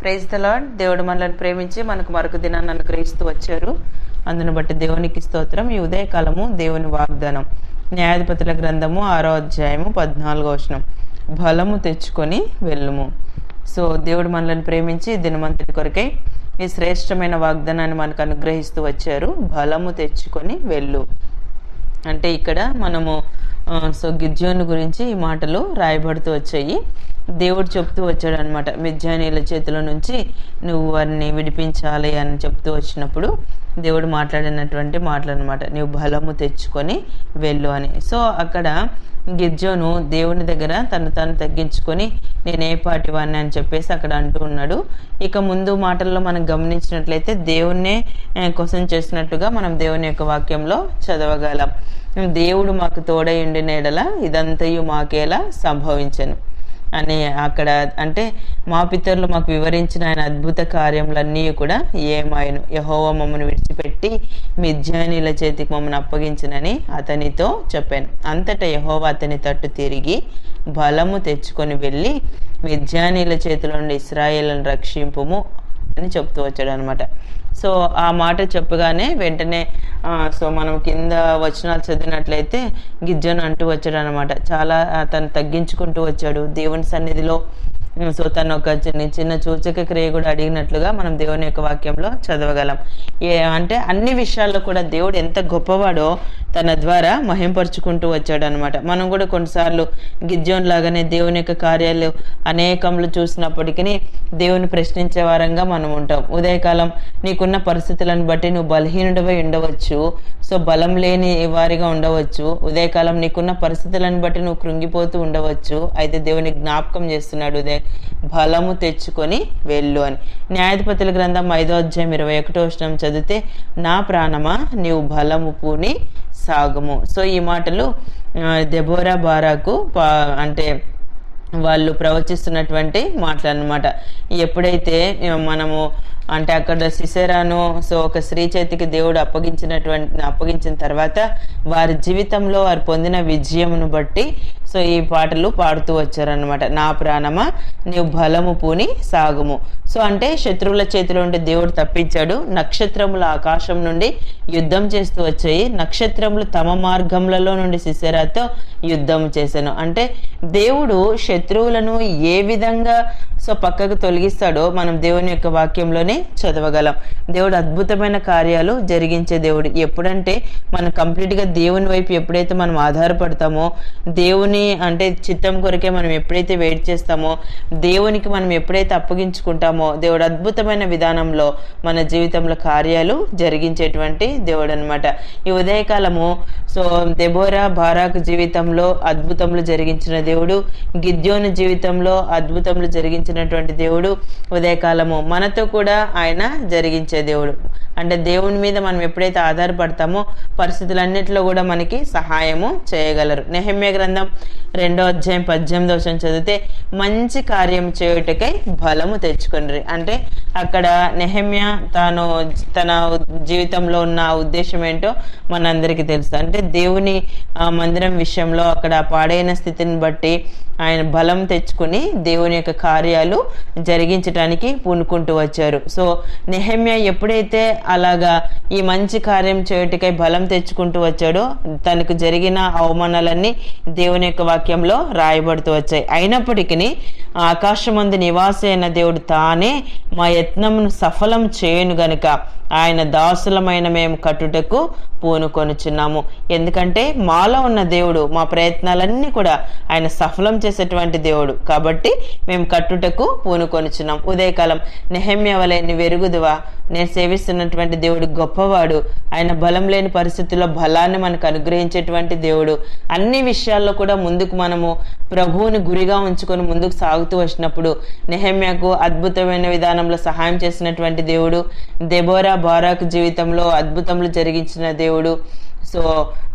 Praise the lord. దేవుడు మనల్ని ప్రేమించి మనకు మరొక దినాన్ని అనుగ్రహిస్తూ వచ్చారు. అందును బట్టి దేవునికి స్తోత్రం. ఈ ఉదయకాలము దేవుని వాగ్దానం, న్యాయాధిపతుల గ్రంథము 6వ అధ్యాయము 14వ వచనం, బలము తెచ్చుకొని వెళ్ళుము. సో దేవుడు మనల్ని ప్రేమించి దినమంతటి కొరకై ఈ శ్రేష్టమైన వాగ్దానాన్ని మనకు అనుగ్రహిస్తూ వచ్చారు. బలము తెచ్చుకొని వెళ్ళు అంటే ఇక్కడ మనము గిద్యోను గురించి ఈ మాటలు రాయబడుతూ వచ్చాయి. దేవుడు చెప్తూ వచ్చాడు అనమాట, మిద్యానీయుల చేతుల నుంచి నువ్వు వారిని విడిపించాలి అని చెప్తూ వచ్చినప్పుడు దేవుడు మాట్లాడినటువంటి మాటలు అనమాట, నువ్వు బలము తెచ్చుకొని వెళ్ళు అని. సో అక్కడ గిద్యోను దేవుని దగ్గర తను తగ్గించుకొని నేనే పాటి వాడిని అని చెప్పేసి అక్కడ అంటూ ఉన్నాడు. ఇక ముందు మాటల్లో మనం గమనించినట్లయితే దేవుణ్ణే క్వశ్చన్ చేసినట్టుగా మనం దేవుని యొక్క వాక్యంలో చదవగలం. దేవుడు మాకు తోడై ఉండిన ఎడల ఇదంతయు మాకేలా సంభవించను అని అక్కడ అంటే మా పితరులు మాకు వివరించిన ఆయన అద్భుత కార్యములన్నీ కూడా ఏమాయను, యెహోవా మమ్మల్ని విడిచిపెట్టి మిద్యానీయుల చేతికి మమ్మల్ని అప్పగించినని అతనితో చెప్పాను. అంతటా యెహోవా అతని తట్టు తిరిగి బలము తెచ్చుకొని వెళ్ళి మిద్యానీయుల చేతిలో నుండి ఇశ్రాయేలును రక్షింపుము అని చెప్తూ వచ్చాడు అనమాట. సో ఆ మాట చెప్పగానే వెంటనే సో మనం కింద వచనాలు చదివినట్లయితే గిద్యోను అంటూ వచ్చాడు అనమాట, చాలా తను తగ్గించుకుంటూ వచ్చాడు దేవుని సన్నిధిలో. సో తను ఒక చిన్న సూచక క్రియ కూడా అడిగినట్లుగా మనం దేవుని యొక్క వాక్యంలో చదవగలం. అంటే అన్ని విషయాల్లో కూడా దేవుడు ఎంత గొప్పవాడో తన ద్వారా మహింపరుచుకుంటూ వచ్చాడు అనమాట. మనం కూడా కొన్నిసార్లు గిద్యోను లాగానే దేవుని యొక్క కార్యాలు అనేకంలో చూసినప్పటికీ దేవుని ప్రశ్నించే వారంగా మనం ఉంటాం. ఉదయకాలం నీకున్న పరిస్థితులను బట్టి నువ్వు బలహీనుడివై ఉండవచ్చు, సో బలం లేని వారిగా ఉండవచ్చు. ఉదయకాలం నీకున్న పరిస్థితులను బట్టి నువ్వు కృంగిపోతూ ఉండవచ్చు. అయితే దేవుని జ్ఞాపకం చేస్తున్నాడు, బలము తెచ్చుకొని వెళ్ళు అని. న్యాయాధిపతుల గ్రంథం 5వ అధ్యాయం 21వ వచనం చదివితే, నా ప్రాణమా నీవు బలము పూని సాగుము. సో ఈ మాటలు దెబోరా బారాకు అంటే వాళ్ళు ప్రవచిస్తున్నటువంటి మాటలు అన్నమాట. ఎప్పుడైతే మనము అంటే అక్కడ సిసెరాను సో ఒక స్త్రీ చేతికి దేవుడు అప్పగించిన తర్వాత వారి జీవితంలో వారు పొందిన విజయమును బట్టి సో ఈ పాటలు పాడుతూ వచ్చారనమాట. నా ప్రాణమా నీవు బలము పూని సాగుము. సో అంటే శత్రువుల చేతిలో ఉండి దేవుడు తప్పించాడు. నక్షత్రముల ఆకాశం నుండి యుద్ధం చేస్తూ వచ్చాయి. నక్షత్రములు తమ మార్గములలో నుండి సిసెరాతో యుద్ధం చేశాను. అంటే దేవుడు శత్రువులను ఏ విధంగా సో పక్కకు తొలగిస్తాడో మనం దేవుని యొక్క వాక్యంలోనే చదవగలం. దేవుడు అద్భుతమైన కార్యాలు జరిగించే దేవుడు. ఎప్పుడంటే మనం కంప్లీట్గా దేవుని వైపు ఎప్పుడైతే మనం ఆధారపడతామో, దేవుని అంటే చిత్తం కొరకే మనం ఎప్పుడైతే వెయిట్ చేస్తామో, దేవునికి మనం ఎప్పుడైతే అప్పగించుకుంటామో, దేవుడు అద్భుతమైన విధానంలో మన జీవితంలో కార్యాలు జరిగించేటువంటి దేవుడు అనమాట. ఈ ఉదయకాలము సో దెబోరా బారాకు జీవితంలో అద్భుతములు జరిగించిన దేవుడు, గిద్యోను జీవితంలో అద్భుతములు జరిగించినటువంటి దేవుడు ఉదయకాలము మనతో కూడా ఆయన జరిగించే దేవుడు. అంటే దేవుని మీద మనం ఎప్పుడైతే ఆధారపడతామో పరిస్థితులన్నింటిలో కూడా మనకి సహాయము చేయగలరు. నెహెమ్యా గ్రంథం 2వ అధ్యాయం 18వ వచనం చదివితే, మంచి కార్యం చేయుటకై బలము తెచ్చుకొనిరి. అంటే అక్కడ నెహెమ్యా తన జీవితంలో ఉన్న ఉద్దేశం ఏంటో మనందరికీ తెలుసు. అంటే దేవుని మందిరం విషయంలో అక్కడ పాడైన స్థితిని బట్టి ఆయన బలం తెచ్చుకుని దేవుని యొక్క కార్యాలు జరిగించడానికి పూనుకుంటూ వచ్చారు. సో నెహెమ్యా ఎప్పుడైతే అలాగా ఈ మంచి కార్యం చేయుటకై బలం తెచ్చుకుంటూ వచ్చాడో తనకు జరిగిన అవమానాలన్నీ దేవుని యొక్క వాక్యంలో రాయబడుతూ వచ్చాయి. అయినప్పటికీ ఆకాశమందు నివాసి అయిన దేవుడు తానే మా యత్నమును సఫలం చేయను గనుక ఆయన దాసులమైన మేము కట్టుటకు పూనుకొనుచున్నాము. ఎందుకంటే మాలో ఉన్న దేవుడు మా ప్రయత్నాలన్నీ కూడా ఆయన సఫలం చేసేటువంటి దేవుడు కాబట్టి మేము కట్టుటకు పూనుకొనుచున్నాం. ఉదయకాలం నెహెమ్యా వలె నువ్వు ఎరుగుదువా, నేను సేవిస్తున్నటువంటి దేవుడు గొప్పవాడు, ఆయన బలం లేని పరిస్థితుల్లో బలాన్ని మనకు అనుగ్రహించేటువంటి దేవుడు. అన్ని విషయాల్లో కూడా ముందుకు మనము ప్రభువుని గురిగా ఉంచుకొని ముందుకు సాగుతూ వచ్చినప్పుడు నెహెమ్యాకు అద్భుతమైన విధానంలో సహాయం చేసినటువంటి దేవుడు, దెబోరా బారాకు జీవితంలో అద్భుతములు జరిగించిన దేవుడు. సో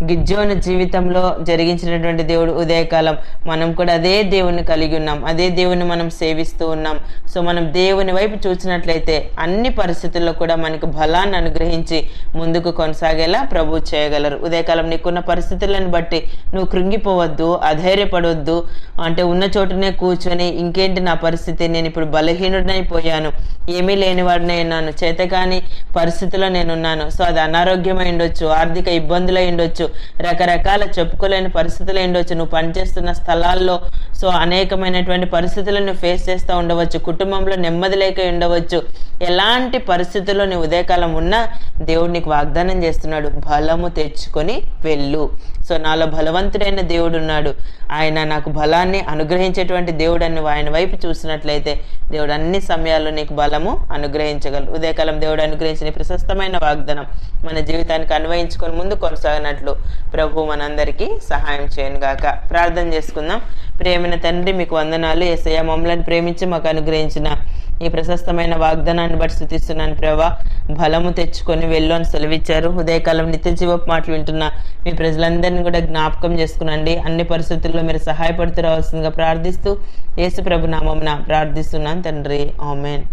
గిద్యోను జీవితంలో జరిగించినటువంటి దేవుడు ఉదయకాలం మనం కూడా అదే దేవుని కలిగి ఉన్నాం, అదే దేవుని మనం సేవిస్తూ ఉన్నాం. సో మనం దేవుని వైపు చూసినట్లయితే అన్ని పరిస్థితుల్లో కూడా మనకు బలాన్ని అనుగ్రహించి ముందుకు కొనసాగేలా ప్రభు చేయగలరు. ఉదయకాలం నీకున్న పరిస్థితులను బట్టి నువ్వు కృంగిపోవద్దు, అధైర్యపడవద్దు. అంటే ఉన్న చోటునే కూర్చొని ఇంకేంటి నా పరిస్థితి, నేను ఇప్పుడు బలహీనుడినైపోయాను, ఏమీ లేనివాడినై ఉన్నాను, చేతకాని పరిస్థితిలో నేనున్నాను. సో అది అనారోగ్యమై ఉండొచ్చు, ఆర్థిక ఇబ్బందులై ఉండొచ్చు, రకరకాల చెప్పుకోలేని పరిస్థితులు ఉండొచ్చు, నువ్వు పనిచేస్తున్న స్థలాల్లో సో అనేకమైనటువంటి పరిస్థితులను ఫేస్ చేస్తూ ఉండవచ్చు, కుటుంబంలో నెమ్మది లేక ఉండవచ్చు. ఎలాంటి పరిస్థితుల్లో నీ ఉదయకాలం ఉన్నా దేవుడు నీకు వాగ్దానం చేస్తున్నాడు, బలము తెచ్చుకొని వెళ్ళు. సో నాలో బలవంతుడైన దేవుడు ఉన్నాడు, ఆయన నాకు బలాన్ని అనుగ్రహించేటువంటి దేవుడు అని ఆయన వైపు చూసినట్లయితే దేవుడు అన్ని సమయాల్లో నీకు బలము అనుగ్రహించగలరు. ఉదయకాలం దేవుడు అనుగ్రహించిన ప్రశస్తమైన వాగ్దానం మన జీవితానికి అన్వయించుకొని ముందు కొనసాగినట్లు ప్రభు మనందరికీ సహాయం చేయను గాక. ప్రార్థన చేసుకుందాం. ప్రేమైన తండ్రి, మీకు వందనాలు. యేసయ్య, మమ్మల్ని ప్రేమించి మాకు అనుగ్రహించిన ఈ ప్రశస్తమైన వాగ్దానాన్ని బట్టి స్తుతిస్తున్నాను ప్రభా. బలము తెచ్చుకొని వెళ్ళు అని సెలవిచ్చారు. ఉదయకాలం నిత్య జీవపు మాటలు వింటున్న మీ ప్రజలందరినీ కూడా జ్ఞాపకం చేసుకునండి. అన్ని పరిస్థితుల్లో మీరు సహాయపడుతూ రావాల్సిందిగా ప్రార్థిస్తూ యేసు ప్రభు నామమున ప్రార్థిస్తున్నాను తండ్రి, ఆమేన్.